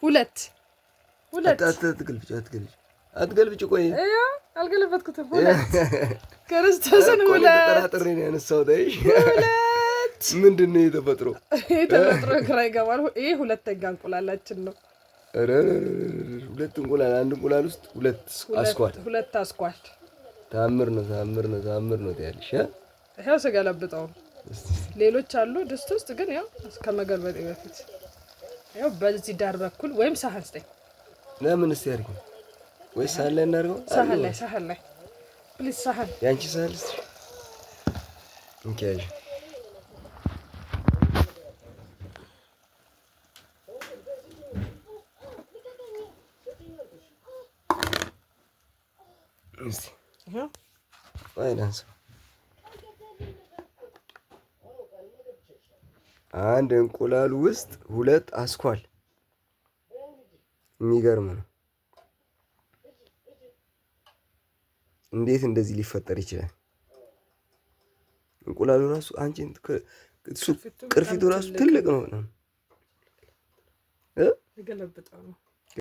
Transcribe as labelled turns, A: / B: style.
A: ሁለት
B: አትገልብጭ ቆይ
A: አልገለበጥኩትም ሁለት ክርስቶስን ሁለት
B: ተጠራጥሬ ነው ያነሳሁት ሁለት ምንድን ነው የተፈጥሮ
A: ግራ ይገባል ይሄ ሁለተኛ እንቁላላችን ነው
B: ሁለት እንቁላል አንድ እንቁላል ውስጥ ሁለት አስኳል ታምር ነው ታያለሽ
A: ይሄው ስገለብጠው ሌሎች አሉ ድስት ውስጥ ግን ያው ከመገልበጤ በፊት ያው በዚህ ዳር በኩል ወይም ሳህን ስጠኝ
B: ለምን እስቲ አድርጊ ወይ ሳህን ላይ እናድርገው
A: ሳህን ላይ ፕሊዝ ሳህን
B: ያንቺ ሳህን እስቲ እንኪያዥ እስቲ ፋይናንስ አንድ እንቁላል ውስጥ ሁለት አስኳል የሚገርም ነው እንዴት እንደዚህ ሊፈጠር ይችላል እንቁላሉ ራሱ አንቺን ቅርፊቱ ራሱ ትልቅ ነው
A: ገለብጠው